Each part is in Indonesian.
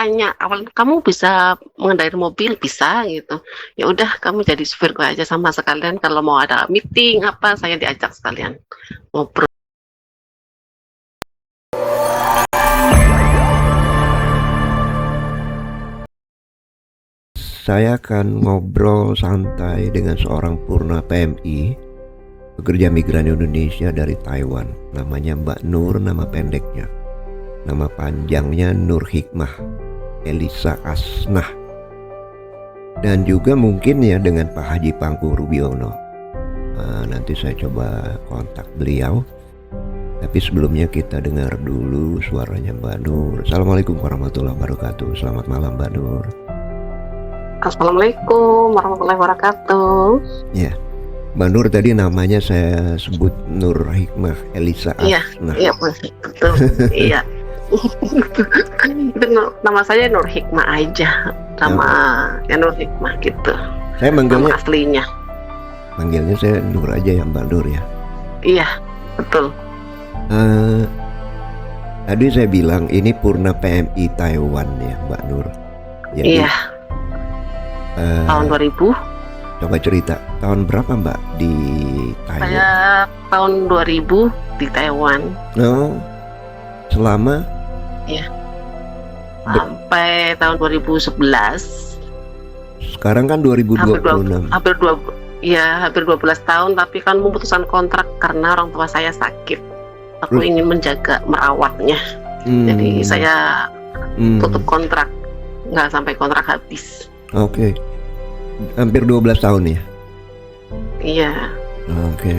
tanya awal, "Kamu bisa mengendarai mobil?" "Bisa," gitu. "Ya udah kamu jadi supirku aja sama sekalian kalau mau ada meeting apa saya diajak sekalian ngobrol." Saya akan ngobrol santai dengan seorang purna PMI, pekerja migran Indonesia dari Taiwan. Namanya Mbak Nur, nama pendeknya. Nama panjangnya Nur Hikmah Elisa Asnah. Dan juga mungkin ya dengan Pak Haji Pangku Rubiono. Nanti saya coba kontak beliau. Tapi sebelumnya kita dengar dulu suaranya Mbak Nur. Assalamualaikum warahmatullahi wabarakatuh. Selamat malam Mbak Nur. Assalamualaikum warahmatullahi wabarakatuh. Ya, Mbak Nur tadi namanya saya sebut Nur Hikmah Elisa Asnah. Iya betul. Iya. Itu nama saya Nur Hikmah aja, nama ya Nur Hikmah gitu. Saya manggilnya nama aslinya. Manggilnya saya Nur aja ya Mbak Nur ya. Iya betul. Tadi saya bilang ini purna PMI Taiwan ya Mbak Nur. Jadi, iya. Tahun 2000. Coba cerita tahun berapa Mbak di Taiwan? Saya tahun 2000 di Taiwan. Oh, selama? Ya. Sampai tahun 2011. Sekarang kan 2026. Hampir 12 tahun, tapi kan memutuskan kontrak karena orang tua saya sakit. Aku ingin menjaga merawatnya. Jadi saya tutup kontrak, nggak sampai kontrak habis. Oke. Hampir 12 tahun ya? Iya. Oke.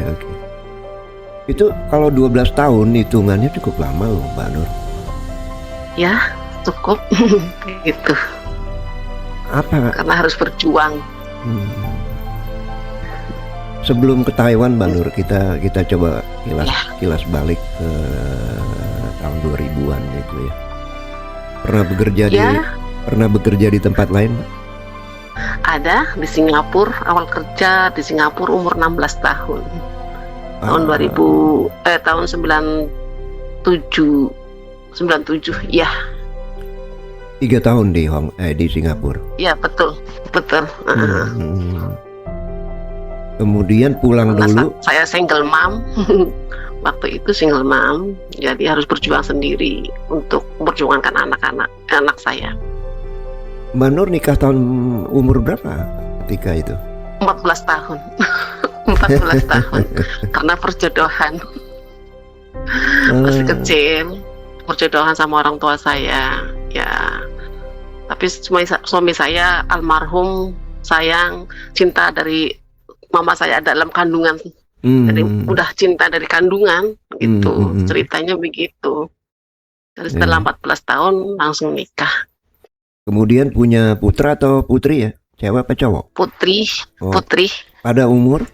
Itu kalau 12 tahun hitungannya cukup lama loh Mbak Nur. Ya cukup. Gitu. Apa? Karena harus berjuang. Sebelum ke Taiwan Mbak Nur, kita coba kilas balik ke tahun 2000-an itu ya. Pernah bekerja di tempat lain Mbak? Ada di Singapura, awal kerja di Singapura umur 16 tahun. Tahun 97 ya. 3 tahun di Singapura. Iya betul. Kemudian pulang dulu. Saya single mom. Waktu itu single mom, jadi harus berjuang sendiri untuk memperjuangkan anak saya. Mbak Nur nikah tahun umur berapa ketika itu? 14 tahun. 14 tahun karena perjodohan. Masih kecil, perjodohan sama orang tua saya ya. Tapi suami saya almarhum, sayang, cinta dari mama saya dalam kandungan. Jadi udah cinta dari kandungan gitu. Ceritanya begitu. Jadi setelah 14 tahun langsung nikah. Kemudian punya putra atau putri ya? Cewek apa cowok? Putri. Pada umur?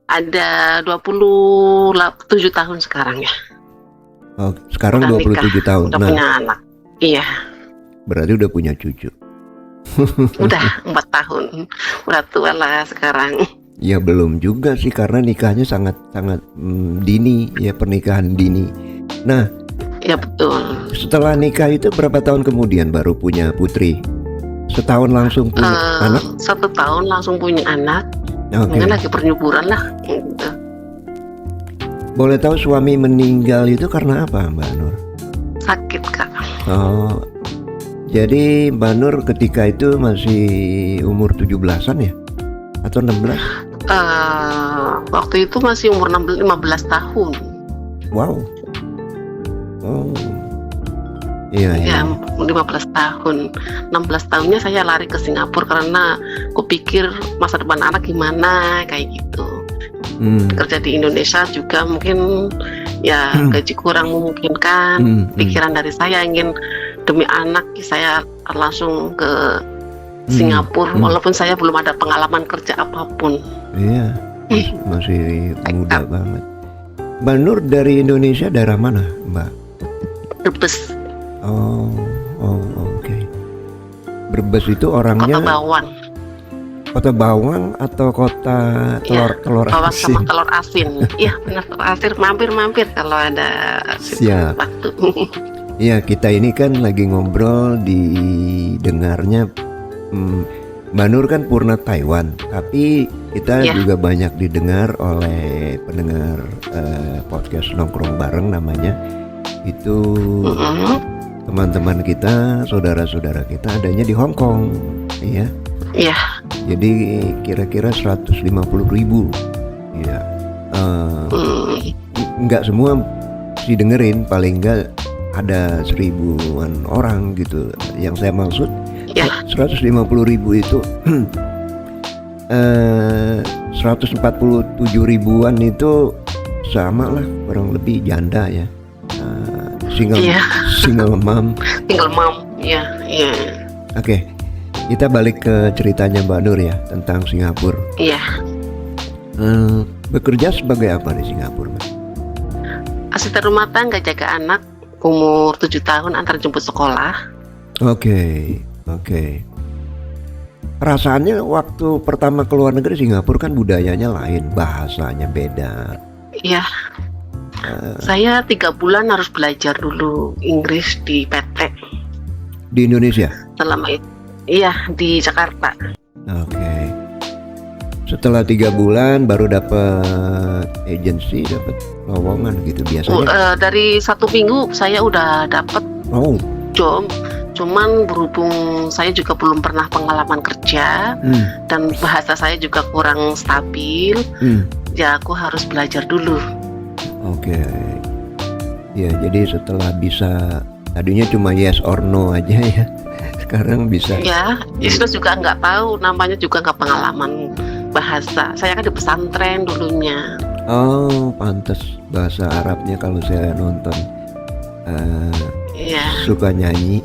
Ada 27 tahun sekarang ya. Oh, sekarang udah 27 nikah, tahun. Udah punya anak. Iya. Berarti udah punya cucu. Udah 4 tahun. Udah tua lah sekarang. Ya belum juga sih, karena nikahnya sangat dini ya, pernikahan dini. Nah, ya betul. Setelah nikah itu berapa tahun kemudian baru punya putri? Setahun langsung punya anak? 1 tahun langsung punya anak. Mungkin lagi penyuburan lah gitu. Boleh tahu suami meninggal itu karena apa Mbak Nur? Sakit Kak. Oh, jadi Mbak Nur ketika itu masih umur 17-an ya? Atau 16? Waktu itu masih umur 15 tahun. Wow. Oh, iya. 15 tahun. 16 tahunnya saya lari ke Singapura karena aku pikir masa depan anak gimana kayak gitu. Kerja di Indonesia juga mungkin ya gaji kurang memungkinkan. Pikiran dari saya ingin demi anak saya langsung ke Singapura, walaupun saya belum ada pengalaman kerja apapun. Iya, masih muda banget. Mbak Nur dari Indonesia daerah mana Mbak? Brebes. Oh, oke. Brebes itu orangnya Kota Bawang. Kota Bawang atau kota telur Bawang asin? sama telur asin. Iya benar, telur asin. Mampir kalau ada Siap. waktu. Ya, kita ini kan lagi ngobrol didengarnya Mbak Nur kan purna Taiwan, tapi kita juga banyak didengar oleh pendengar podcast Nongkrong Bareng namanya. Itu teman-teman kita, saudara-saudara kita adanya di Hong Kong, ya. Iya. Jadi kira-kira 150.000, ya. Nggak semua sih dengerin, paling nggak ada 1000-an orang gitu. Yang saya maksud 150.000 itu 147.000-an itu sama lah kurang lebih janda ya, single mom. Iya. Oke, kita balik ke ceritanya Mbak Nur ya tentang Singapura. Iya. Bekerja sebagai apa di Singapura, Mbak? Asisten rumah tangga, jaga anak umur 7 tahun antar jemput sekolah. Oke. Perasaannya waktu pertama keluar negeri Singapura kan budayanya lain, bahasanya beda. Iya. Saya 3 bulan harus belajar dulu Inggris di PT. Di Indonesia? Selama itu. Iya, di Jakarta. Oke. Setelah 3 bulan baru dapat agensi, dapat lowongan gitu biasanya. Dari 1 minggu saya udah dapat job. Cuman berhubung saya juga belum pernah pengalaman kerja dan bahasa saya juga kurang stabil, ya aku harus belajar dulu. Oke. Ya, jadi setelah bisa, tadinya cuma yes or no aja ya, sekarang bisa. Ya, itu juga nggak tahu, namanya juga nggak pengalaman bahasa. Saya kan di pesantren dulunya. Oh, pantas bahasa Arabnya kalau saya nonton. Suka nyanyi.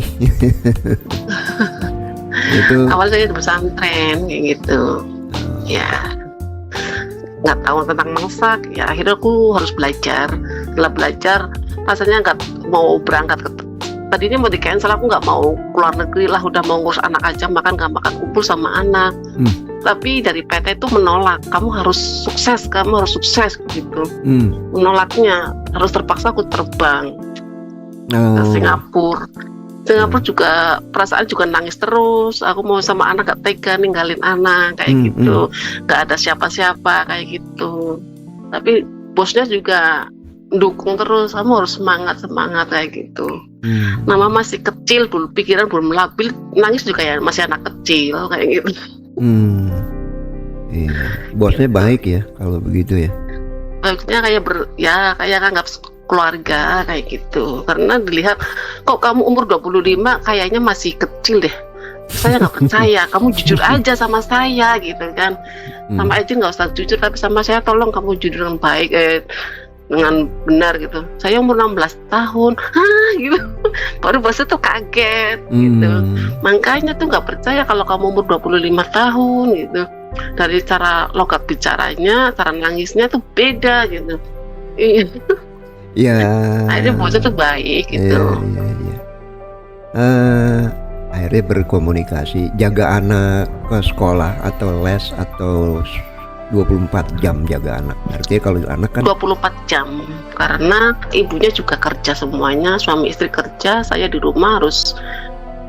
Itu awal saya di pesantren kayak gitu. Ya, nggak tahu tentang masak, ya akhirnya aku harus belajar. Setelah belajar rasanya nggak mau berangkat tadinya mau di cancel, aku nggak mau keluar negeri lah, udah mau ngurus anak aja, makan nggak makan, kumpul sama anak. Tapi dari PT itu menolak, kamu harus sukses gitu. Menolaknya, harus terpaksa aku terbang ke Singapura. Juga perasaan juga nangis terus. Aku mau sama anak, gak tega ninggalin anak kayak gitu. Gak ada siapa-siapa kayak gitu. Tapi bosnya juga dukung terus, kamu harus semangat kayak gitu. Nama masih kecil, pikiran belum labil, nangis juga ya masih anak kecil kayak gitu. Iya. Bosnya baik ya kalau begitu ya. Baiknya kayak anggap keluarga kayak gitu. Karena dilihat, kok kamu umur 25 kayaknya masih kecil deh. Saya nggak percaya, kamu jujur aja sama saya gitu kan. Sama aja nggak usah jujur, tapi sama saya tolong kamu jujur dengan baik, dengan benar gitu. Saya umur 16 tahun, gitu. Baru bosnya tuh kaget gitu. Makanya tuh nggak percaya kalau kamu umur 25 tahun gitu. Dari cara logat bicaranya, cara nangisnya tuh beda gitu. Iya. Akhirnya bosnya tuh baik gitu. Iya. Akhirnya berkomunikasi, jaga anak ke sekolah atau les atau 24 jam jaga anak. Artinya kalau anak kan 24 jam karena ibunya juga kerja semuanya, suami istri kerja, saya di rumah harus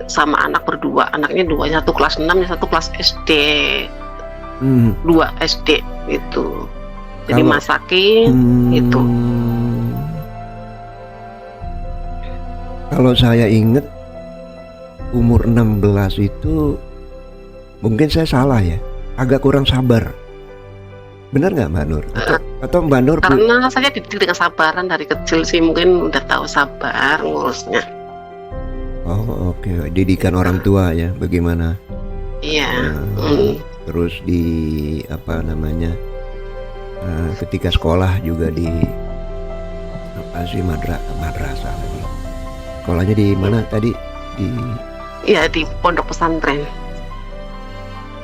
sama anak berdua. Anaknya 2, satu kelas 6, satu kelas SD. 2 SD gitu. Jadi masakin gitu. Kalau saya ingat umur 16 itu mungkin saya salah ya, agak kurang sabar. Benar nggak Mbak Nur? Atau Mbak Nur? Karena saya dididik dengan sabaran dari kecil sih, mungkin udah tahu sabar ngurusnya. Oh oke. Didikan orang tua ya, bagaimana? Iya. Terus di apa namanya? Ketika sekolah juga di apa sih madrasah lagi. Sekolahnya di mana tadi? Iya, di pondok pesantren.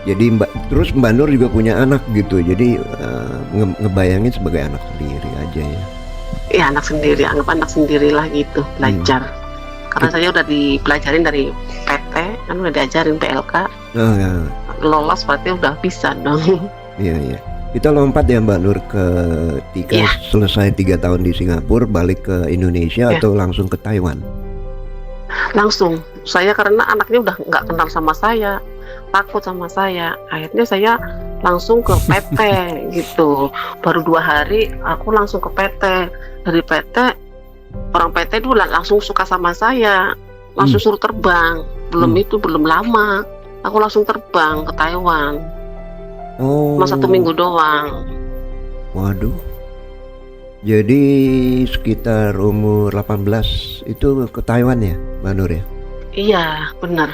Jadi terus Mbak Nur juga punya anak gitu. Jadi ngebayangin sebagai anak sendiri aja ya. Iya, anak sendiri, anggap anak sendirilah gitu, belajar. Karena saya udah dipelajarin dari PT, kan udah diajarin PLK. Ya. Lolos berarti udah bisa dong. Iya. Kita lompat ya Mbak Nur ketika selesai 3 tahun di Singapura, balik ke Indonesia atau langsung ke Taiwan? langsung saya, karena anaknya udah nggak kenal sama saya, takut sama saya, akhirnya saya langsung ke PT gitu. Baru 2 hari aku langsung ke PT. Dari PT, orang PT dulu langsung suka sama saya, langsung suruh terbang. Belum lama aku langsung terbang ke Taiwan. Cuma 1 minggu doang. Waduh. Jadi sekitar umur 18 itu ke Taiwan ya, Mbak Nur ya? Iya, benar.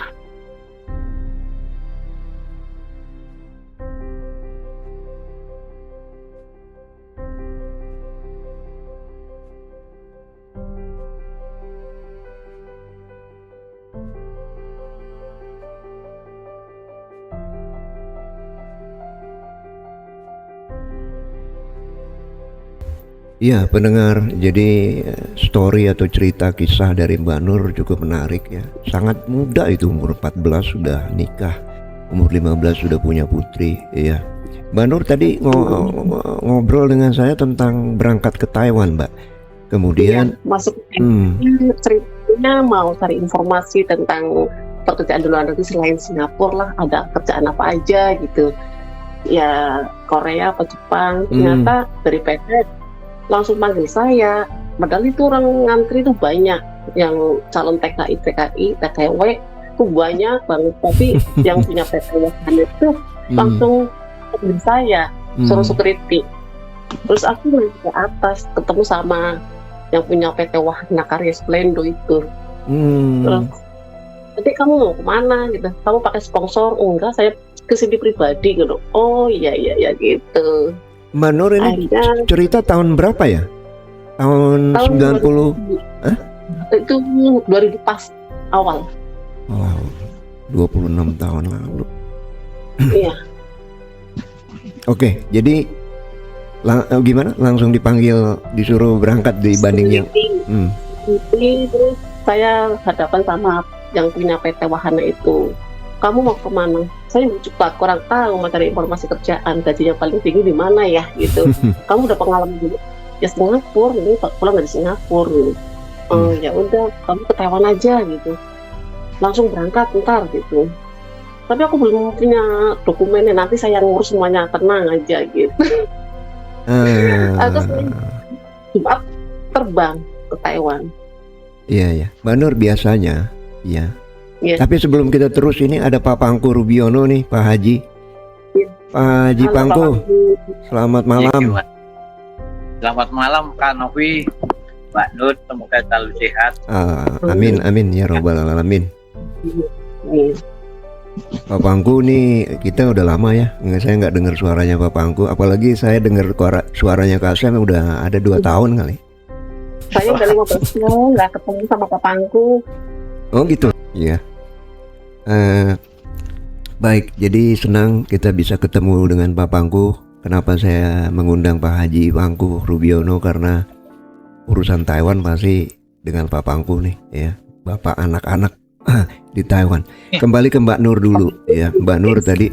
Iya pendengar, jadi story atau cerita kisah dari Mbak Nur cukup menarik ya. Sangat muda itu, umur 14 sudah nikah, umur 15 sudah punya putri ya. Mbak Nur tadi ngobrol dengan saya tentang berangkat ke Taiwan, Mbak. Kemudian masuk ceritanya mau cari informasi tentang pekerjaan di luar negeri selain Singapura lah, ada kerjaan apa aja gitu. Ya Korea apa Jepang, ternyata dari PT langsung panggil saya. Padahal itu orang ngantri tuh banyak, yang calon TKI, TKW itu banyak banget. Tapi yang punya PT Wahana itu langsung panggil saya, suruh security. Terus aku naik ke atas, ketemu sama yang punya PT Wahana Karya Splendo itu. Terus, jadi kamu mau kemana gitu? Kamu pakai sponsor? Enggak, saya kesini pribadi gitu. Oh iya gitu. Mbak Nur ini cerita tahun berapa ya? Tahun 90? Itu 2000 pas awal. Wow, 26 tahun lalu. Iya. Oke, jadi gimana? Langsung dipanggil, disuruh berangkat dibandingnya? Terus saya hadapan sama yang punya PT Wahana itu. Kamu mau kemana? Saya juga kurang tahu, mau cari informasi kerjaan, gajinya paling tinggi di mana ya gitu. Kamu udah pengalaman dulu? Ya Singapura, ini pulang dari Singapura gitu. Oh ya udah, kamu ke Taiwan aja gitu. Langsung berangkat ntar gitu. Tapi aku belum punya dokumennya, nanti saya ngurus semuanya, tenang aja gitu. Terus Jumat terbang ke Taiwan. Iya. Mbak Nur biasanya, ya. Yeah. Tapi sebelum kita terus, ini ada Pak Pangku Rubiono nih, Pak Haji. Yeah. Pak Haji Pangku, selamat malam. Ya, selamat malam Kak Novi, Mbak Nur, semoga selalu sehat. Amin ya robbal alamin. Pak Pangku nih, kita udah lama ya, saya nggak dengar suaranya Pak Pangku. Apalagi saya dengar suaranya Kak Sam udah ada 2 tahun kali. Saya udah 15 tahun nggak ketemu sama Pak Pangku. Oh gitu, ya. Baik, jadi senang kita bisa ketemu dengan Pak Pangku. Kenapa saya mengundang Pak Haji Pangku Rubiono? Karena urusan Taiwan pasti dengan Pak Pangku nih, ya. Bapak anak-anak di Taiwan. Kembali ke Mbak Nur dulu, ya. Mbak Nur tadi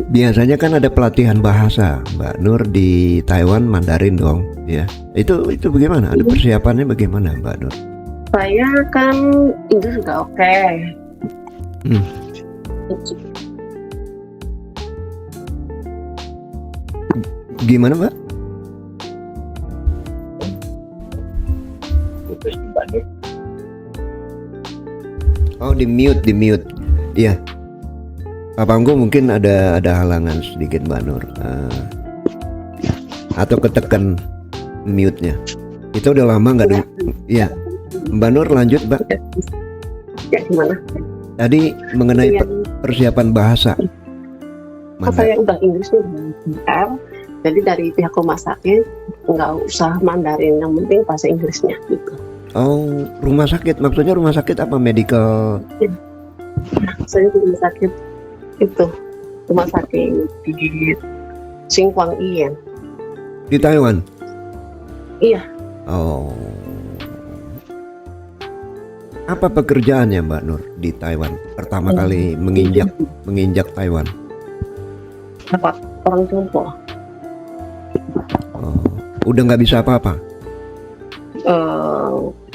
biasanya kan ada pelatihan bahasa, Mbak Nur di Taiwan Mandarin dong, ya. Itu bagaimana? Ada persiapannya bagaimana, Mbak Nur? Saya kan Inggris udah oke. Gimana Mbak? Oh di mute. Iya. Pak Pangku mungkin ada halangan sedikit Mbak Nur, atau ketekan mute-nya. Itu udah lama nggak dengar? Iya. Mbak Nur lanjut Mbak. Ya gimana? Tadi mengenai persiapan bahasa. Saya udah Inggrisnya bentar, jadi dari pihak rumah sakit nggak usah Mandarin, yang penting bahasa Inggrisnya gitu. Oh, rumah sakit, maksudnya rumah sakit apa, medical? Saya di rumah sakit itu, rumah sakit di Singkwang Ien. Di Taiwan? Iya. Oh. Apa pekerjaannya Mbak Nur di Taiwan pertama kali menginjak Taiwan? Dapat orang Tiongkok. Oh, udah nggak bisa apa-apa?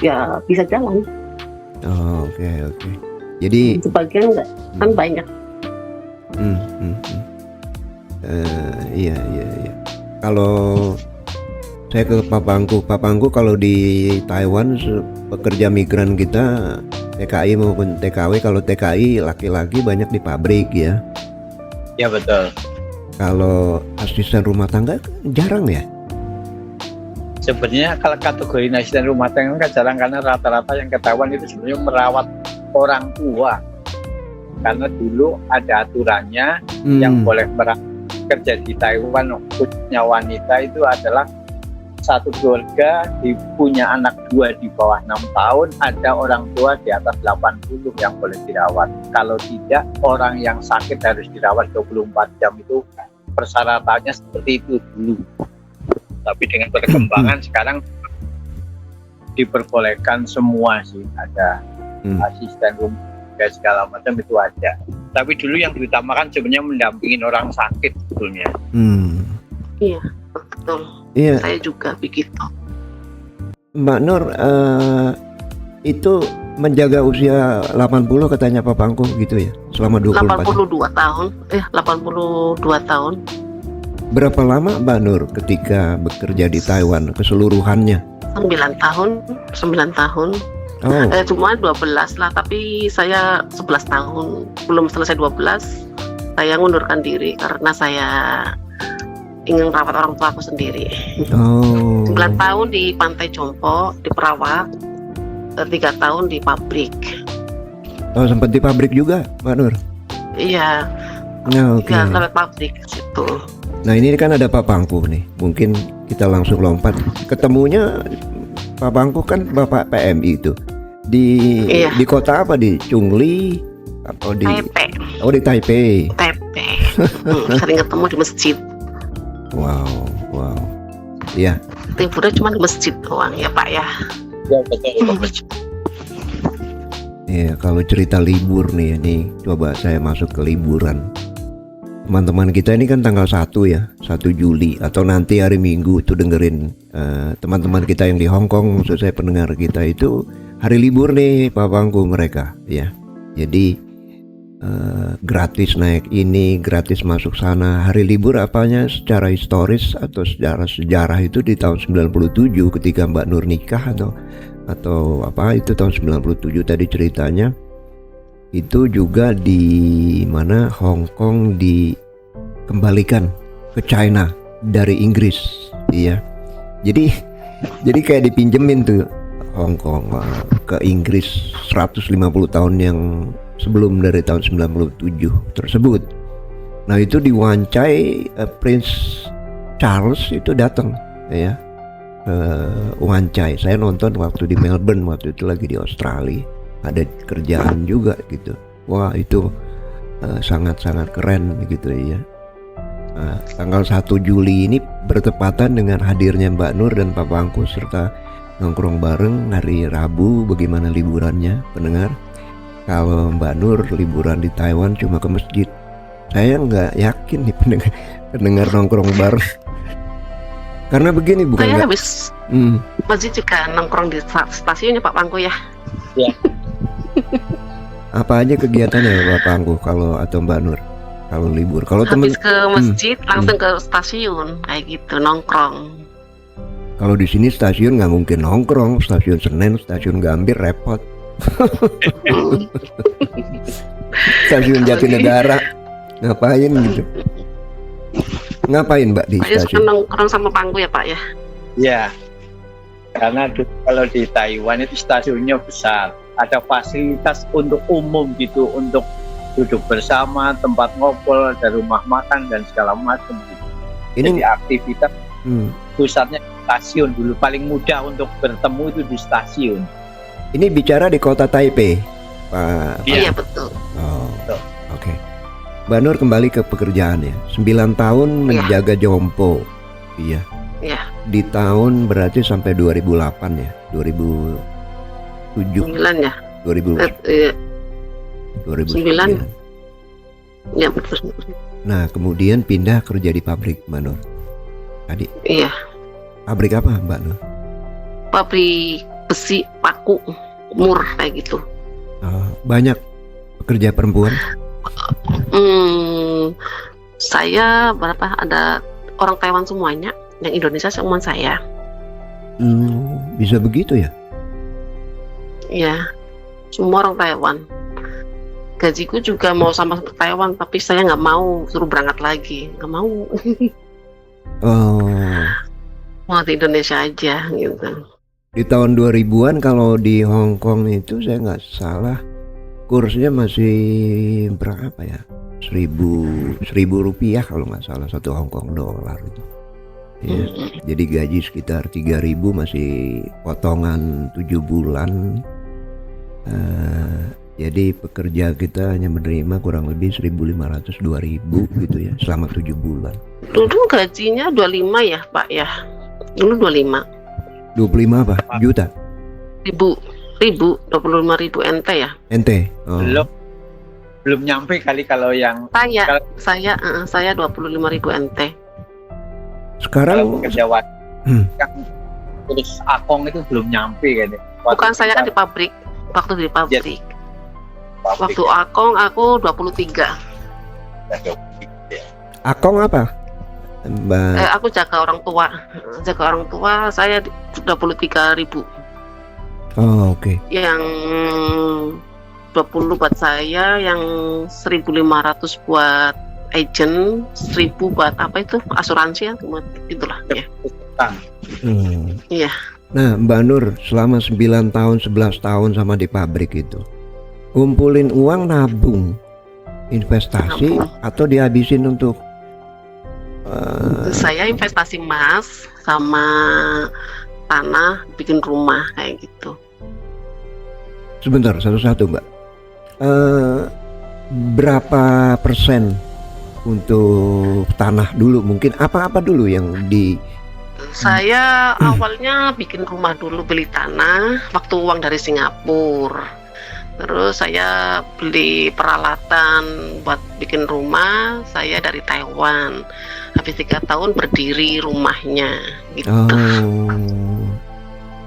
Ya bisa jalan. Oh, oke. Jadi Sebagian enggak, kan banyak. Iya. Kalau saya ke Papangku kalau di Taiwan pekerja migran kita TKI maupun TKW, kalau TKI laki-laki banyak di pabrik ya. Ya betul. Kalau asisten rumah tangga jarang ya. Sebenarnya kalau kategori asisten rumah tangga kan jarang, karena rata-rata yang ketahuan itu sebenarnya merawat orang tua. Karena dulu ada aturannya yang boleh kerja di Taiwan khususnya wanita itu adalah satu keluarga punya anak 2 di bawah 6 tahun, ada orang tua di atas 80 yang boleh dirawat. Kalau tidak, orang yang sakit harus dirawat 24 jam. Itu persyaratannya seperti itu dulu. Tapi dengan perkembangan sekarang diperbolehkan semua sih, ada asisten rumah tangga segala macam itu aja. Tapi dulu yang diutamakan sebenarnya mendampingin orang sakit sebetulnya. Iya, betul. Iya. Saya juga begitu. Mbak Nur, itu menjaga usia 80 katanya Papangku gitu ya, selama 82 tahun. 82 tahun. Berapa lama Mbak Nur ketika bekerja di Taiwan keseluruhannya? 9 tahun. Oh. Cuma 12 lah, tapi saya 11 tahun. Belum selesai 12, saya ngundurkan diri karena saya ingin merawat orang tua aku sendiri. 9 tahun di Pantai Jompo, di perawat, 3 tahun di pabrik. Oh, sempat di pabrik juga, Mbak Nur? Iya. Oke. Ya, sampai pabrik situ. Nah, ini kan ada Papangku nih. Mungkin kita langsung lompat. Ketemunya Papangku kan Bapak PMI itu. Di kota apa? Di Chungli atau di Taipei. Oh, di Taipei. Sering ketemu di masjid. Wow. Iya. Liburnya cuma di masjid doang ya Pak ya. Ya betul. Iya, kalau cerita libur nih, ini coba saya masuk ke liburan. Teman-teman kita ini kan tanggal 1 ya, 1 Juli atau nanti hari Minggu itu dengerin teman-teman kita yang di Hong Kong, maksud saya pendengar kita itu hari libur nih Papangku mereka ya. Jadi gratis naik ini, gratis masuk sana. Hari libur apanya secara historis atau secara sejarah itu di tahun 97 ketika Mbak Nur nikah atau apa itu tahun 97 tadi ceritanya. Itu juga di mana Hong Kong dikembalikan ke China dari Inggris, iya. Jadi kayak dipinjemin tuh Hong Kong ke Inggris 150 tahun yang sebelum dari tahun 97 tersebut. Nah, itu diwancai Prince Charles itu datang ya. Wancai. Saya nonton waktu di Melbourne, waktu itu lagi di Australia. Ada kerjaan juga gitu. Wah, itu sangat-sangat keren gitu ya. Tanggal 1 Juli ini bertepatan dengan hadirnya Mbak Nur dan Papangku serta nongkrong bareng hari Rabu. Bagaimana liburannya pendengar? Kalau Mbak Nur liburan di Taiwan cuma ke masjid. Saya nggak yakin nih pendengar nongkrong bareng. Karena begini bukan saya habis masjid juga nongkrong di stasiunnya Pak Pangku ya. Ya. Apa aja kegiatannya Pak Pangku kalau atau Mbak Nur kalau libur? Kalau habis ke masjid langsung ke stasiun kayak gitu nongkrong. Kalau di sini stasiun nggak mungkin nongkrong, stasiun Senen, stasiun Gambir repot. Stasiun Jatinegara ngapain gitu? Ngapain Mbak di stasiun? Nongkrong sama Pangku ya Pak ya? Ya, karena kalau di Taiwan itu stasiunnya besar, ada fasilitas untuk umum gitu, untuk duduk bersama, tempat ngobrol, ada rumah makan dan segala macam gitu. Jadi aktivitas pusatnya stasiun dulu, paling mudah untuk bertemu itu di stasiun. Ini bicara di kota Taipei, Pak. Iya betul. Oh, oke. Mbak Nur kembali ke pekerjaannya. 9 tahun menjaga Jompo. Iya. Iya. Di tahun berarti sampai 2008 ya, 2007. 9 ya. 2009. Ya betul. Nah, kemudian pindah kerja di pabrik Mbak Nur. Tadi. Iya. Pabrik apa Mbak Nur? Pabrik besi, paku, mur kayak gitu. Banyak pekerja perempuan? Saya berapa, ada orang Taiwan semuanya, yang Indonesia cuma saya. Bisa begitu ya? Iya, semua orang Taiwan. Gajiku juga mau sama seperti Taiwan, tapi saya nggak mau, suruh berangkat lagi, nggak mau. Mau di Indonesia aja gitu. Di tahun 2000-an kalau di Hong Kong itu saya nggak salah kursnya masih berapa ya? 1000 rupiah kalau nggak salah, 1 Hong Kong dollar itu. Ya, jadi gaji sekitar 3.000 masih potongan 7 bulan. Jadi pekerja kita hanya menerima kurang lebih 1.500-2.000 gitu ya selama 7 bulan. Dulu gajinya 25 ya Pak ya? Dulu 25. 25 apa? Juta? Ribu 25.000 NT ya? NT? Belum nyampe kali kalau yang saya 25.000 NT. Sekarang kerjaan yang terus Akong itu belum nyampe kayaknya. Bukan, saya kan di pabrik. Waktu di pabrik. Waktu Akong aku 23. Akong apa? Aku jaga orang tua. Saya 23.000. Oh, oke. Yang 20 buat saya, yang 1.500 buat agent, 1.000 buat apa itu, asuransi ya, itulah ya. Iya. Nah, Mbak Nur, selama 9 tahun, 11 tahun sama di pabrik itu, kumpulin uang, nabung, investasi, atau dihabisin untuk saya investasi emas sama tanah, bikin rumah kayak gitu. Sebentar, satu-satu Mbak. Berapa persen untuk tanah dulu? Mungkin apa-apa dulu yang di... Saya awalnya bikin rumah dulu, beli tanah waktu uang dari Singapura. Terus saya beli peralatan buat bikin rumah saya dari Taiwan. Habis 3 tahun berdiri rumahnya gitu.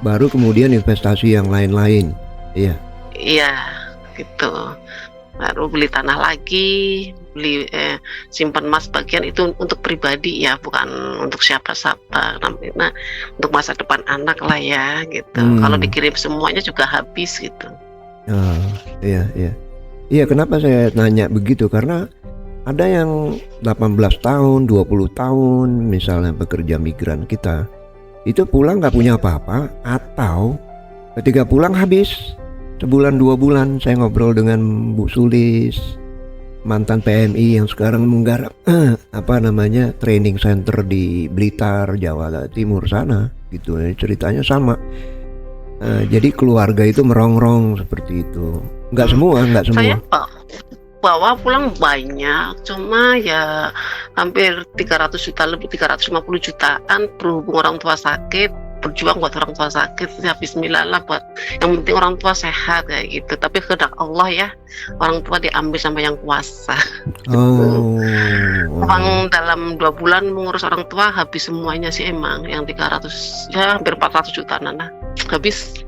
Baru kemudian investasi yang lain-lain. Iya. Iya, gitu. Baru beli tanah lagi, beli simpan emas bagian itu untuk pribadi ya, bukan untuk siapa-siapa. Nah, untuk masa depan anak lah ya, gitu. Kalau dikirim semuanya juga habis gitu. Iya, kenapa saya nanya begitu? Karena ada yang 18 tahun, 20 tahun misalnya pekerja migran kita, itu pulang nggak punya apa-apa, atau ketika pulang habis sebulan 2 bulan. Saya ngobrol dengan Bu Sulis, mantan PMI yang sekarang menggarap training center di Blitar, Jawa Timur sana gitu. Ceritanya sama. Jadi keluarga itu merongrong seperti itu. Nggak semua. Saya bawa pulang banyak, cuma ya hampir 300 juta lebih, 350 jutaan, berhubung orang tua sakit, berjuang buat orang tua sakit, ya bismillah lah, buat yang penting orang tua sehat kayak gitu. Tapi kehendak Allah ya, orang tua diambil sama yang kuasa. Uang dalam 2 bulan mengurus orang tua habis semuanya sih emang, yang 300 ya hampir 400 juta nana habis.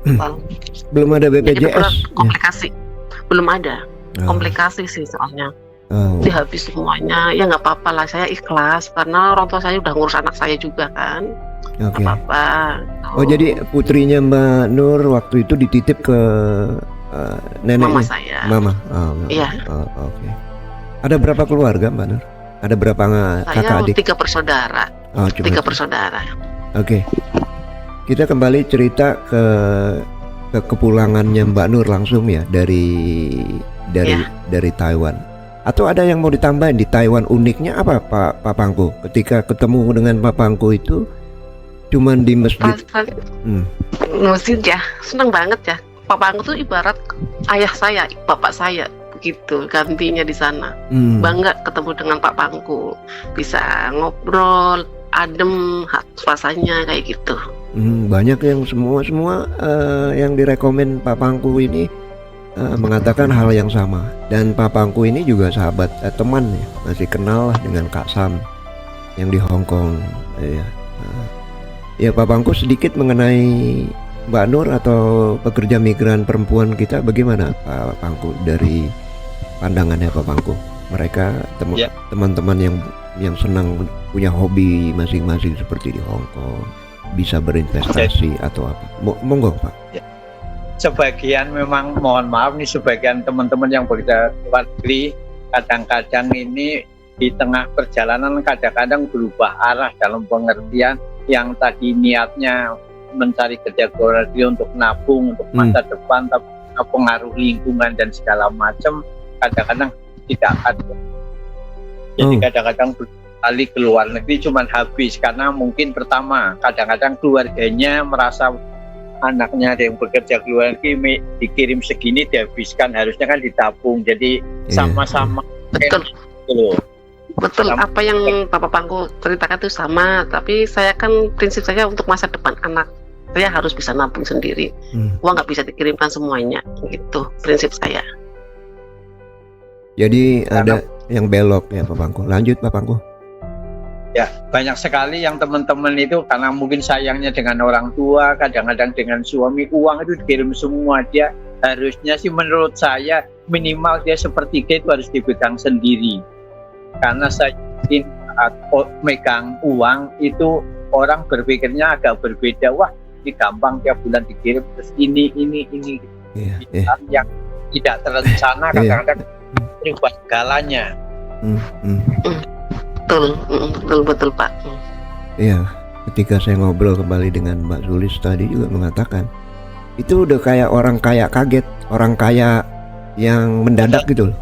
Belum ada BPJS komplikasi ya? Belum ada komplikasi sih soalnya. Dihabis semuanya ya, nggak apa-apa lah, saya ikhlas karena orang tua saya udah ngurus anak saya juga kan. Oke. Apa-apa. Jadi putrinya Mbak Nur waktu itu dititip ke neneknya? Mama saya. Mama. Iya. Oke. Ada berapa keluarga Mbak Nur? Ada berapa kakak adik? 3 bersaudara. 3 bersaudara. Oke. Kita kembali cerita ke kepulangannya Mbak Nur langsung ya dari Taiwan. Atau ada yang mau ditambahin di Taiwan? Uniknya apa Pak Pangku? Ketika ketemu dengan Pak Pangku itu cuman di masjid. Masjid ya, senang banget ya. Pak Pangku tuh ibarat ayah saya, bapak saya begitu, gantinya di sana. Bangga ketemu dengan Pak Pangku, bisa ngobrol, adem suasananya kayak gitu. Banyak yang semua yang direkomen Pak Pangku ini mengatakan hal yang sama. Dan Pak Pangku ini juga sahabat teman ya, masih kenal lah dengan Kak Sam yang di Hong Kong ya. Ya Pak Pangku, sedikit mengenai Mbak Nur atau pekerja migran perempuan kita bagaimana Pak Pangku dari pandangannya Pak Pangku? Mereka teman-teman yang senang punya hobi masing-masing seperti di Hong Kong bisa berinvestasi atau apa? Monggo Pak. Ya. Sebagian memang mohon maaf nih, sebagian teman-teman yang bekerja luar negeri kadang-kadang ini di tengah perjalanan kadang-kadang berubah arah dalam pengertian yang tadi niatnya mencari kerja luar negeri untuk nabung untuk masa depan, tapi pengaruh lingkungan dan segala macam kadang-kadang tidak ada. Jadi kadang-kadang kali ke luar negeri cuman habis karena mungkin pertama kadang-kadang keluarganya merasa anaknya ada yang bekerja ke luar negeri dikirim segini dihabiskan, harusnya kan ditabung, jadi sama-sama. Betul apa yang Bapak Pangku ceritakan itu sama, tapi saya kan prinsip saya untuk masa depan anak saya harus bisa nabung sendiri. Uang nggak bisa dikirimkan semuanya, gitu prinsip saya. Jadi ada yang belok ya Pak Pangku. Lanjut Pak Pangku. Ya, banyak sekali yang teman-teman itu karena mungkin sayangnya dengan orang tua, kadang-kadang dengan suami, uang itu dikirim semua. Dia harusnya sih menurut saya minimal dia sepertiga itu harus dipegang sendiri. Karena saya saat megang uang itu orang berpikirnya agak berbeda. Wah, ini gampang tiap bulan dikirim, terus ini yang tidak terencana kadang-kadang berubah segalanya. Betul Pak. Iya, ketika saya ngobrol kembali dengan Mbak Sulis tadi juga mengatakan itu udah kayak orang kaya kaget, orang kaya yang mendadak gitu loh.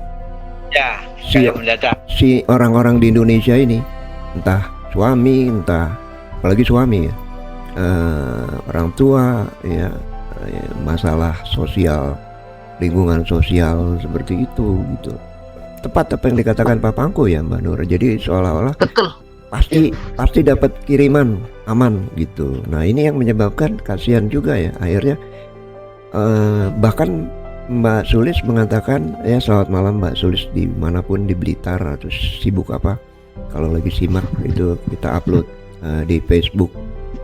Ya, kayak mendadak. Si orang-orang di Indonesia ini, entah suami, entah apalagi suami ya, orang tua ya, masalah sosial, lingkungan sosial seperti itu gitu. Tepat apa yang dikatakan Pak Pangku ya Mbak Nur. Jadi seolah-olah pasti dapat kiriman aman gitu. Nah ini yang menyebabkan kasihan juga ya akhirnya. Bahkan Mbak Sulis mengatakan ya selamat malam Mbak Sulis dimanapun di Blitar atau sibuk apa. Kalau lagi simak itu kita upload di Facebook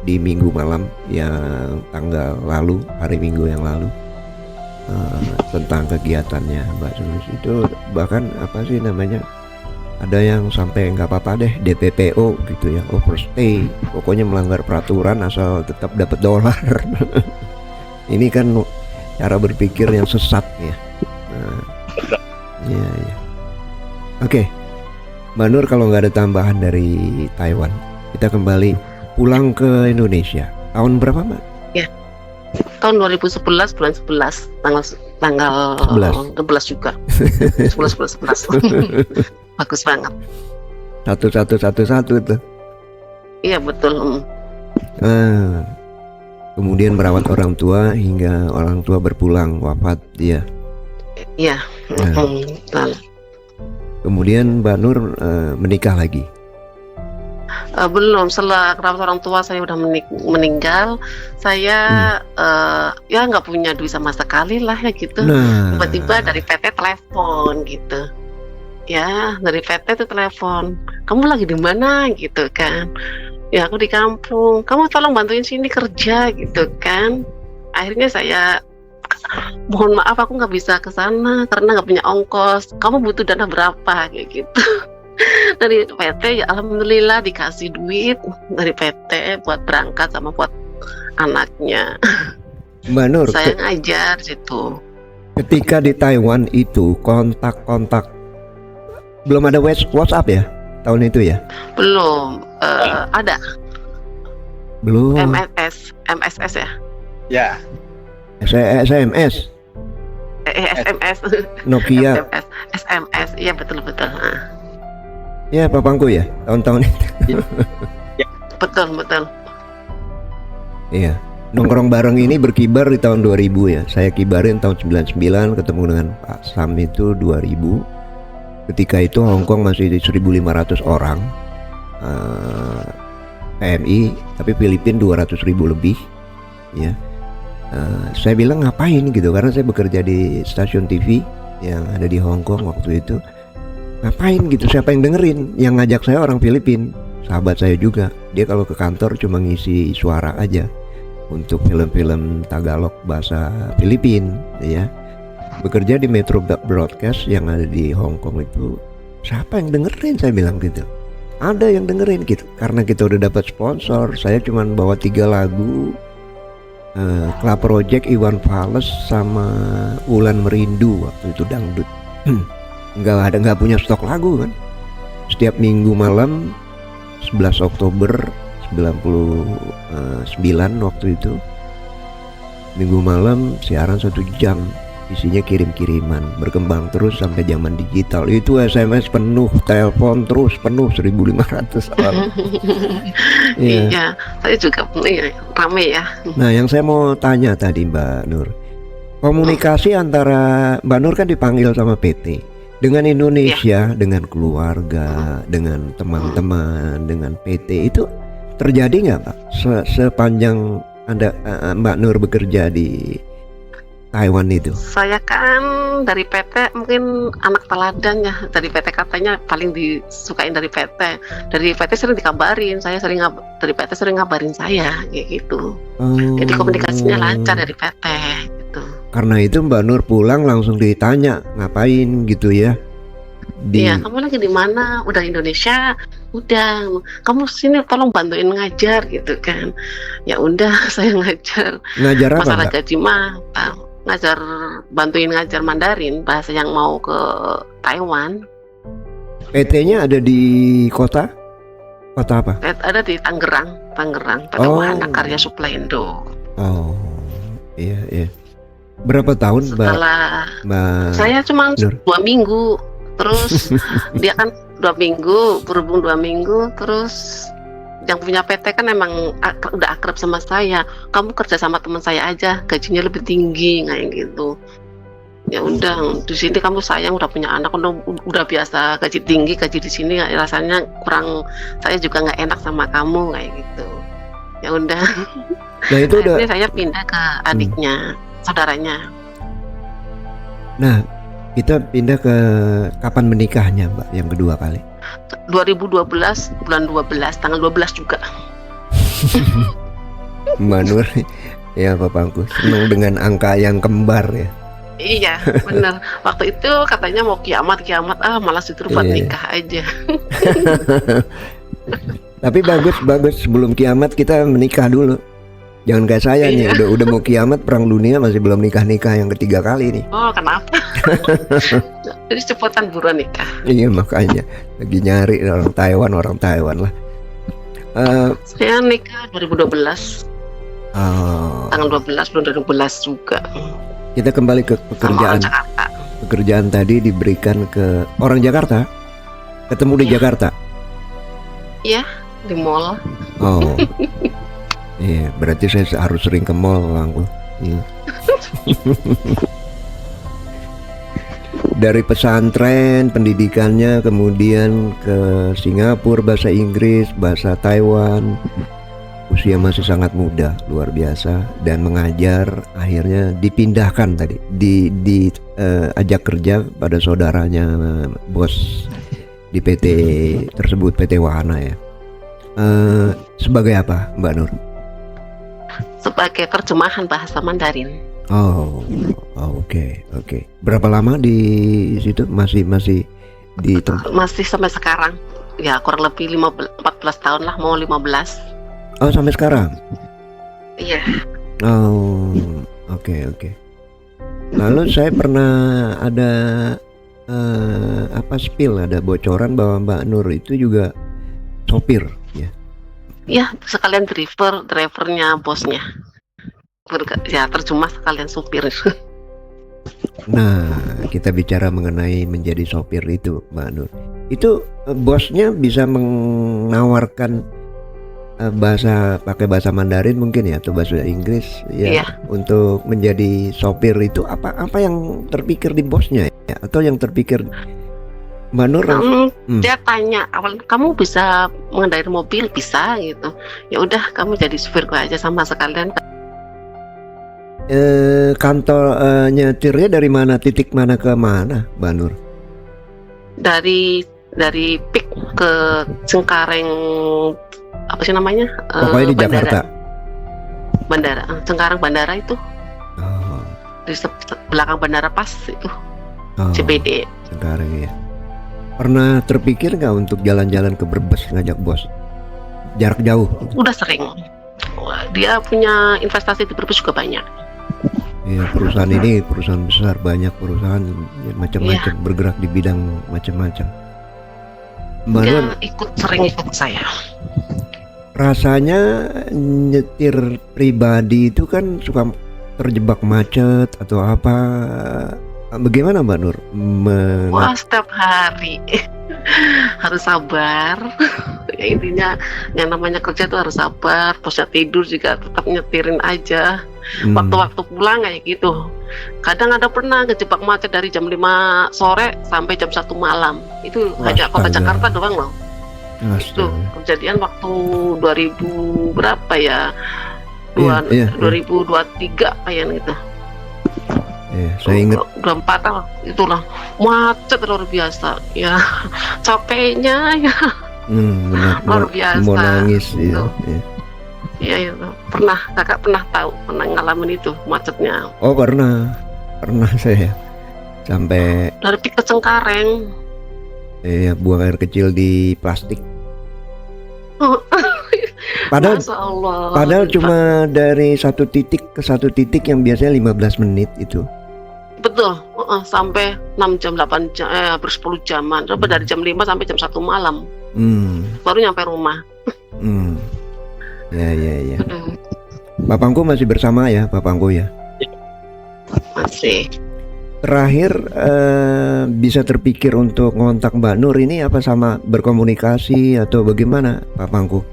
di minggu malam yang tanggal lalu, hari Minggu yang lalu. Tentang kegiatannya Mbak Sulis itu bahkan apa sih namanya, ada yang sampai nggak apa-apa deh DPPO gitu ya, overstay, pokoknya melanggar peraturan asal tetap dapat dolar. Ini kan cara berpikir yang sesat ya. Ya. Oke, Mbak Nur, kalau nggak ada tambahan dari Taiwan, kita kembali pulang ke Indonesia. Tahun berapa Mbak? Ya. Tahun 2011 bulan 11 tanggal 11 juga 11 bagus banget 1111 tuh. Iya betul. Kemudian merawat orang tua hingga orang tua berpulang wafat dia. Iya. Kemudian Mbak Nur menikah lagi. Belum, setelah kerawat orang tua saya udah meninggal, saya ya nggak punya duit sama sekali lah ya gitu. Tiba-tiba dari PT telepon gitu, ya dari PT itu telepon, kamu lagi di mana gitu kan? Ya aku di kampung, kamu tolong bantuin sini kerja gitu kan? Akhirnya saya mohon maaf aku nggak bisa ke sana karena nggak punya ongkos. Kamu butuh dana berapa kayak gitu? Dari PT ya alhamdulillah dikasih duit dari PT buat berangkat sama buat anaknya. Mbak Nur, saya ngajar situ. Ketika di Taiwan itu kontak belum ada WhatsApp ya tahun itu ya? Belum. Ada. Belum. MSS ya? Ya. SMS. SMS. Nokia. SMS. Iya betul. Ya Pak Pangku ya tahun-tahun itu. Betul. Iya, nongkrong bareng ini berkibar di tahun 2000 ya. Saya kibarin tahun 99, ketemu dengan Pak Sam itu 2000. Ketika itu Hong Kong masih 1.500 orang PMI, tapi Filipina 200.000 lebih ya. Saya bilang ngapain gitu, karena saya bekerja di stasiun TV yang ada di Hong Kong waktu itu. Ngapain gitu, siapa yang dengerin? Yang ngajak saya orang Filipina, sahabat saya juga. Dia kalau ke kantor cuma ngisi suara aja. untuk film-film Tagalog bahasa Filipin ya. Bekerja di Metro Broadcast yang ada di Hong Kong itu, siapa yang dengerin, saya bilang gitu. Ada yang dengerin gitu, karena kita udah dapat sponsor. Saya cuman bawa 3 lagu, Club Project, Iwan Fals sama Wulan Merindu waktu itu dangdut. nggak punya stok lagu kan. Setiap minggu malam 11 Oktober 99 waktu itu, minggu malam siaran 1 jam, isinya kirim-kiriman, berkembang terus sampai zaman digital. Itu SMS penuh, telepon terus penuh 1.500 orang. Iya, saya juga rame ya. Nah, yang saya mau tanya tadi Mbak Nur, komunikasi antara Mbak Nur kan dipanggil sama PT dengan Indonesia, dengan keluarga, dengan teman-teman, dengan PT, itu terjadi nggak Pak sepanjang Mbak Nur bekerja di Taiwan itu? Saya kan dari PT mungkin anak teladan ya, dari PT katanya paling disukain dari PT. Dari PT sering dikabarin, dari PT sering ngabarin saya kayak gitu. Jadi komunikasinya lancar dari PT gitu. Karena itu Mbak Nur pulang langsung ditanya ngapain gitu ya. Iya, kamu lagi di mana? Udah Indonesia? Udah. Kamu sini tolong bantuin ngajar gitu kan. Ya udah, saya ngajar. Ngajar apa? Masalah gaji mah bantuin ngajar Mandarin, bahasa yang mau ke Taiwan. PT-nya ada di kota apa? Ada di Tangerang, PT Wahana Karya Supply Indo. Oh, iya. Berapa tahun Mbak? Saya cuma 2 minggu, terus dia kan 2 minggu, berhubung 2 minggu, terus yang punya PT kan emang udah akrab sama saya. Kamu kerja sama teman saya aja, gajinya lebih tinggi kayak gitu. Ya udah, di sini kamu sayang udah punya anak, udah biasa gaji tinggi, gaji di sini rasanya kurang, saya juga nggak enak sama kamu kayak gitu. Ya udah. Nah itu udah. Saya pindah ke adiknya, saudaranya. Nah, kita pindah ke kapan menikahnya Mbak yang kedua kali? 2012 bulan 12 tanggal 12 juga. Mbak Nur ya Bapakku senang dengan angka yang kembar ya. Iya benar. Waktu itu katanya mau kiamat malah justru buat nikah aja. Tapi bagus sebelum kiamat kita menikah dulu. Jangan kayak saya nih, udah mau kiamat perang dunia masih belum nikah yang ketiga kali nih. Oh kenapa? Jadi cepetan buruan nikah. Iya makanya lagi nyari orang Taiwan lah. Saya nikah 2012. Tanggal 12 bulan 2012 juga. Kita kembali ke pekerjaan. Pekerjaan tadi diberikan ke orang Jakarta. Ketemu di Jakarta. Iya, di mall. Oh. Iya, berarti saya harus sering ke mall aku. Iya. Dari pesantren pendidikannya kemudian ke Singapura, bahasa Inggris, bahasa Taiwan. Usia masih sangat muda, luar biasa, dan mengajar. Akhirnya dipindahkan tadi, ajak kerja pada saudaranya bos di PT tersebut, PT Wahana ya. Sebagai apa Mbak Nur? Sebagai terjemahan bahasa Mandarin. Oh, oke. Berapa lama di situ? Masih di Masih sampai sekarang. Ya kurang lebih 14 tahun lah, mau 15. Oh, sampai sekarang? Iya. Oh, oke. Lalu saya pernah ada ada bocoran bahwa Mbak Nur itu juga sopir ya? Iya, sekalian drivernya bosnya. Ya terjemah sekalian supir. Nah, kita bicara mengenai menjadi sopir itu, Mbak Nur. Itu bosnya bisa menawarkan pakai bahasa Mandarin mungkin ya, atau bahasa Inggris ya, untuk menjadi sopir itu apa yang terpikir di bosnya ya, atau yang terpikir Mbak Nur? Dia tanya awal, kamu bisa mengendarai mobil? Bisa gitu. Ya udah, kamu jadi supir aja sama sekalian. Kantor nyetirnya dari mana, titik mana ke mana, Mbak Nur? Dari Pik ke Cengkareng, apa sih namanya? Pokoknya di Jakarta. bandara, Cengkareng bandara itu, Oh, di belakang bandara pas itu, oh, CPD. Cengkareng ya. Pernah terpikir nggak untuk jalan-jalan ke Brebes ngajak bos? Jarak jauh. Udah sering. Wah, dia punya investasi di Brebes juga banyak. Ya, perusahaan ini perusahaan besar, banyak perusahaan ya, macam-macam bergerak di bidang macam-macam. Mbak Dia Nur, sering ikut saya. rasanya nyetir pribadi itu kan suka terjebak macet atau apa? Bagaimana Mbak Nur? Wah, setiap hari harus sabar. Ya, intinya yang namanya kerja itu harus sabar. Posnya tidur juga tetap nyetirin aja. Waktu-waktu pulang kayak gitu. Kadang ada pernah kejebak macet dari jam 5 sore sampai jam 1 malam. Itu hanya kota Jakarta doang loh. Itu kejadian waktu 2000 berapa ya? 2023 kayak gitu. Saya ingat udah 4 tahun itulah macet luar biasa ya. Capeknya ya benar, luar biasa. mau nangis ya. Iya, kakak pernah ngalamin itu macetnya. Oh pernah saya sampai dari Pik ke Cengkareng. Buang air kecil di plastik. Padahal cuma dari satu titik ke satu titik yang biasanya 15 menit itu. Betul, sampai 6 jam, 8 jam, hampir 10 jaman. Coba dari jam 5 sampai jam 1 malam. Baru nyampe rumah. Ya. Bapakku masih bersama ya, bapakku ya? Masih. Terakhir bisa terpikir untuk ngontak Mbak Nur ini apa sama berkomunikasi atau bagaimana bapakku?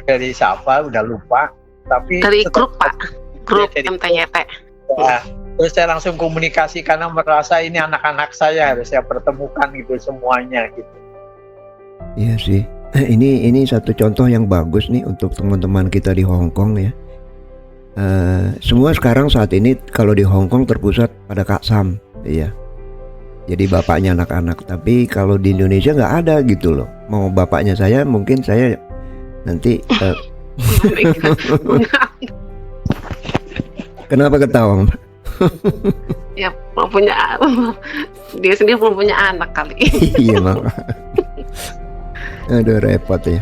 Dari siapa udah lupa, tapi dari grup MTYT. Terus saya langsung komunikasi karena merasa ini anak-anak saya harus saya pertemukan gitu semuanya gitu. Iya sih. Ini satu contoh yang bagus nih untuk teman-teman kita di Hong Kong ya. Semua sekarang saat ini kalau di Hong Kong terpusat pada Kak Sam, iya. Jadi bapaknya anak-anak, tapi kalau di Indonesia nggak ada gitu loh. Mau bapaknya saya, mungkin saya nanti. Kenapa ketawa? Ya belum punya, dia sendiri belum punya anak kali. Iya mak. Aduh repot ya.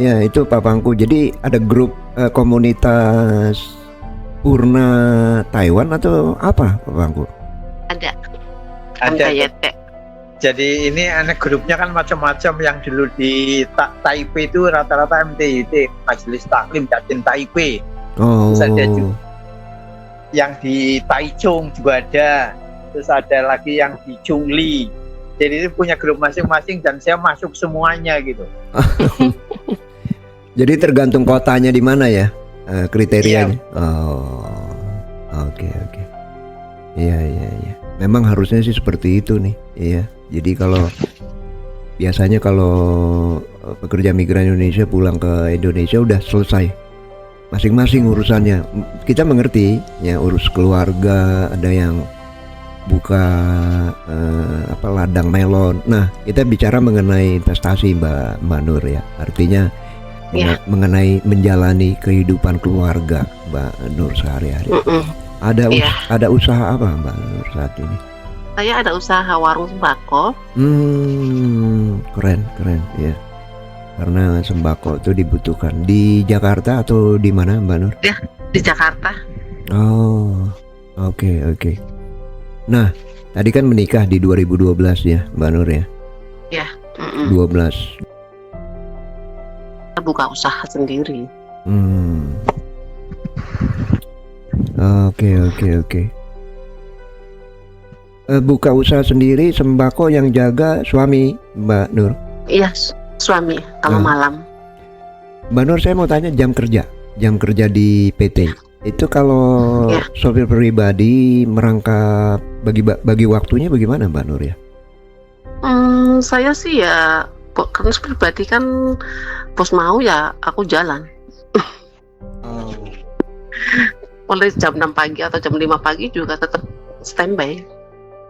Ya itu papangku. Jadi ada grup komunitas Purna Taiwan atau apa papangku? Ada. Jadi ini anak grupnya kan macam-macam. Yang dulu di Taipei itu rata-rata MTYT, Majelis Taklim Jatin Taipei. Oh. Terus ada juga yang di Taichung juga ada. Terus ada lagi yang di Chungli. Jadi itu punya grup masing-masing dan saya masuk semuanya gitu. Jadi tergantung kotanya di mana ya kriterianya. Iya. Oh, oke. Iya. Memang harusnya sih seperti itu nih. Iya. Jadi biasanya kalau pekerja migran Indonesia pulang ke Indonesia udah selesai masing-masing urusannya. Kita mengerti ya, urus keluarga, ada yang buka ladang melon. Nah, kita bicara mengenai investasi Mbak Nur ya. Artinya mengenai menjalani kehidupan keluarga Mbak Nur sehari-hari. Ada usaha apa Mbak Nur saat ini? Saya ada usaha warung sembako. Keren ya. Karena sembako itu dibutuhkan di Jakarta atau di mana Mbak Nur? Ya, di Jakarta. Oh, oke. Nah, tadi kan menikah di 2012 ya, Mbak Nur ya? Ya. 12. Buka usaha sendiri. Oke. Buka usaha sendiri, sembako yang jaga suami Mbak Nur? Iya, suami kalau malam. Mbak Nur, saya mau tanya jam kerja di PT. Itu kalau sopir pribadi merangkap bagi waktunya bagaimana Mbak Nur ya? Saya sih ya, karena pribadi kan bos mau ya aku jalan. Mulai jam 6 pagi atau jam 5 pagi juga tetap standby,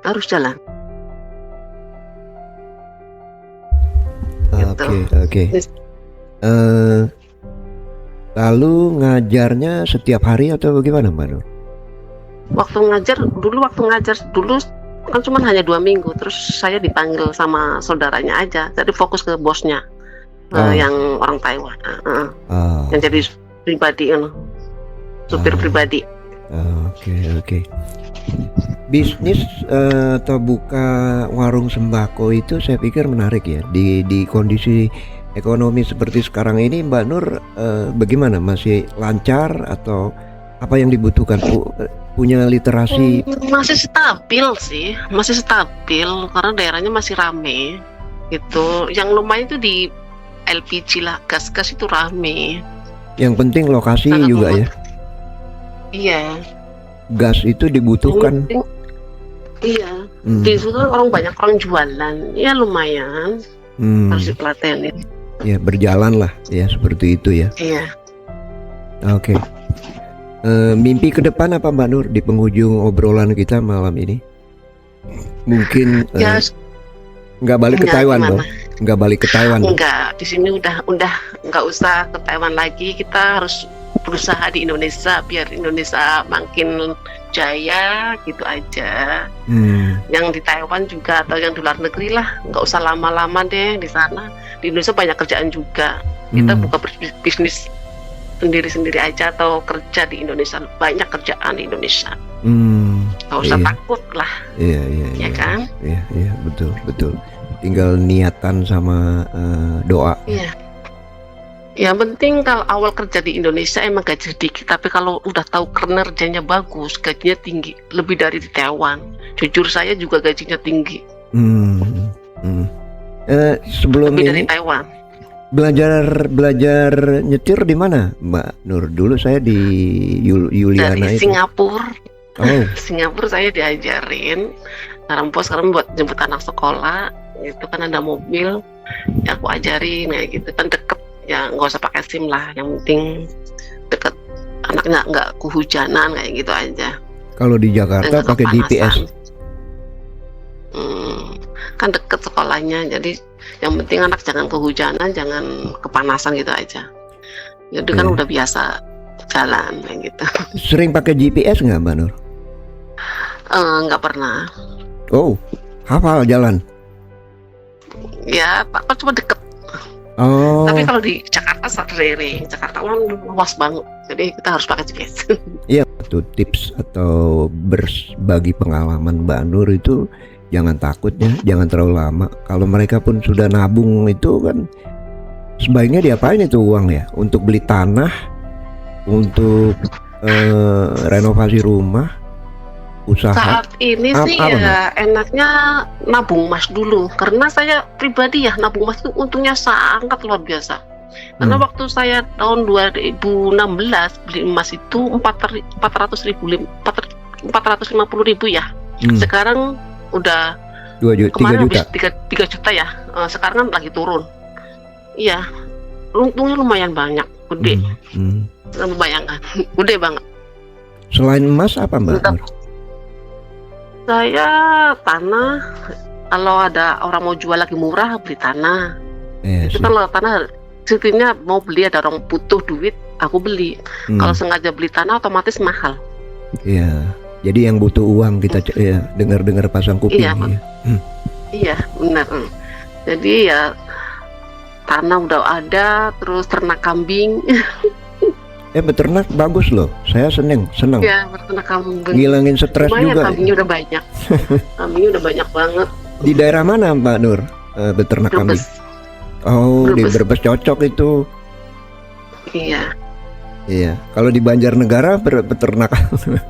harus jalan. Oke. Oke. Lalu ngajarnya setiap hari atau bagaimana, Mbak Nur? Waktu ngajar dulu kan cuma hanya 2 minggu, terus saya dipanggil sama saudaranya aja, jadi fokus ke bosnya, yang orang Taiwan, yang jadi pribadi, supir pribadi. Oke. Bisnis atau buka warung sembako itu saya pikir menarik ya di kondisi ekonomi seperti sekarang ini, Mbak Nur. Bagaimana, masih lancar atau apa yang dibutuhkan? Punya literasi? Masih stabil karena daerahnya masih rame gitu. Yang lumayan itu di LPG lah, gas itu rame. Yang penting lokasi sangat juga ya. Iya. Gas itu dibutuhkan. Iya. Di situ orang banyak orang jualan, ya lumayan. Harus dipelatenin. Ya berjalan lah ya, seperti itu ya. Iya. Oke. Mimpi ke depan apa, Mbak Nur, di penghujung obrolan kita malam ini? Mungkin nggak balik ke Taiwan dong? Nggak balik ke Taiwan? Nggak, di sini udah nggak usah ke Taiwan lagi. Kita harus berusaha di Indonesia biar Indonesia makin jaya gitu aja. Yang di Taiwan juga atau yang di luar negeri lah, nggak usah lama-lama deh di sana. Di Indonesia banyak kerjaan juga. Kita buka bisnis sendiri-sendiri aja atau kerja di Indonesia, banyak kerjaan di Indonesia. Nggak usah takut lah. Iya kan? Iya, betul. Tinggal niatan sama doa. Iya. Yang penting kalau awal kerja di Indonesia emang gaji sedikit, tapi kalau udah tahu kinerjanya bagus, gajinya tinggi, lebih dari di Taiwan. Jujur saya juga gajinya tinggi. Sebelum lebih ini dari Taiwan. Belajar nyetir di mana, Mbak Nur? Dulu saya di Yuliana dari itu. Singapura. Singapura saya diajarin. Sekarang buat jemput anak sekolah, itu kan ada mobil, ya aku ajarin kayak gitu kan, deket ya, nggak usah pakai SIM lah, yang penting deket, anaknya nggak kehujanan kayak gitu aja. Kalau di Jakarta pakai GPS. Kan deket sekolahnya, jadi yang penting anak jangan kehujanan, jangan kepanasan gitu aja. Jadi kan udah biasa jalan kayak gitu. Sering pakai GPS nggak, Mbak Nur? Nggak pernah. Oh, hafal jalan? Ya, kan cuma deket. Tapi kalau di Jakarta sering, Jakarta kan luas banget, jadi kita harus pakai GPS. Iya, itu tips atau berbagi pengalaman Mbak Nur itu. Jangan takut ya, jangan terlalu lama. Kalau mereka pun sudah nabung itu kan, sebaiknya diapain itu uang ya? Untuk beli tanah, untuk renovasi rumah, usaha. Saat ini sih ya enaknya nabung emas dulu. Karena saya pribadi ya, nabung emas itu untungnya sangat luar biasa. Karena waktu saya tahun 2016 beli emas itu 450.000 ya. Sekarang udah 3 juta. 3 juta ya. Sekarang kan lagi turun. Iya, untungnya lumayan banyak, gede. Bayangkan, gede banget. Selain emas apa, Mbak? Saya tanah. Kalau ada orang mau jual lagi murah, beli tanah. Itu kalau tanah sebetulnya mau beli, ada orang butuh duit, aku beli. Kalau sengaja beli tanah otomatis mahal. Iya. Jadi yang butuh uang kita ya, dengar-dengar pasang kuping. Iya, benar. Jadi ya tanah udah ada, terus ternak kambing. Beternak bagus loh. Saya seneng. Ya, beternak kambing. Ngilangin stres juga. Kambingnya udah banyak. Kambingnya udah banyak banget. Di daerah mana, Mbak Nur? Beternak kambing. Oh, Brebes. Di Brebes cocok itu. Iya. Kalau di Banjarnegara peternakan.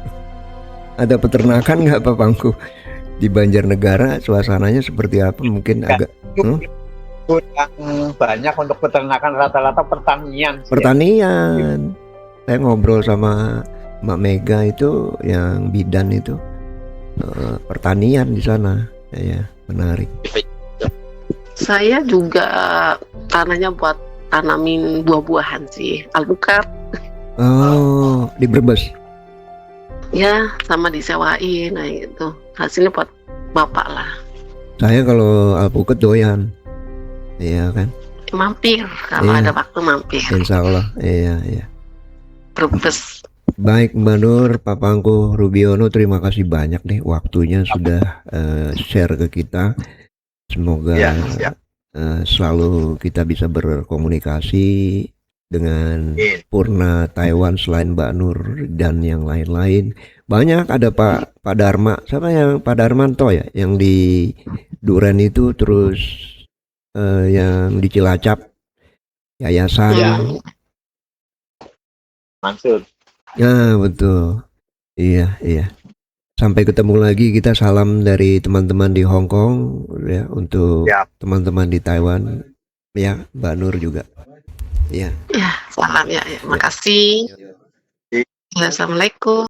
Ada peternakan nggak, Pak Pangku? Di Banjarnegara suasananya seperti apa? Mungkin agak kurang banyak untuk peternakan, rata-rata pertanian. Saya ngobrol sama Mbak Mega itu yang bidan itu, pertanian di sana. Ya, menarik. Saya juga tanahnya buat tanamin buah-buahan sih, alpukat. Oh, di Brebes. Ya, sama disewain, nah gitu. Hasilnya buat bapak lah. Saya kalau alpukat doyan, iya kan. mampir kalau Iya. ada waktu mampir. Insya Allah. Iya, iya. Brebes. Baik Mbak Nur, Pak Pangku Rubiono, terima kasih banyak nih waktunya sudah share ke kita. Semoga Ya, siap. selalu kita bisa berkomunikasi dengan Purna Taiwan selain Mbak Nur dan yang lain-lain. Banyak ada Pak Dharma, siapa yang Pak Darmanto ya, yang di Duren itu, terus yang di Cilacap yayasan. Ya. Mansur. Ya betul. Iya, iya. Sampai ketemu lagi, kita salam dari teman-teman di Hong Kong ya, untuk teman-teman di Taiwan ya, Mbak Nur juga. Iya. Ya, salam ya. Makasih. Ya, assalamualaikum.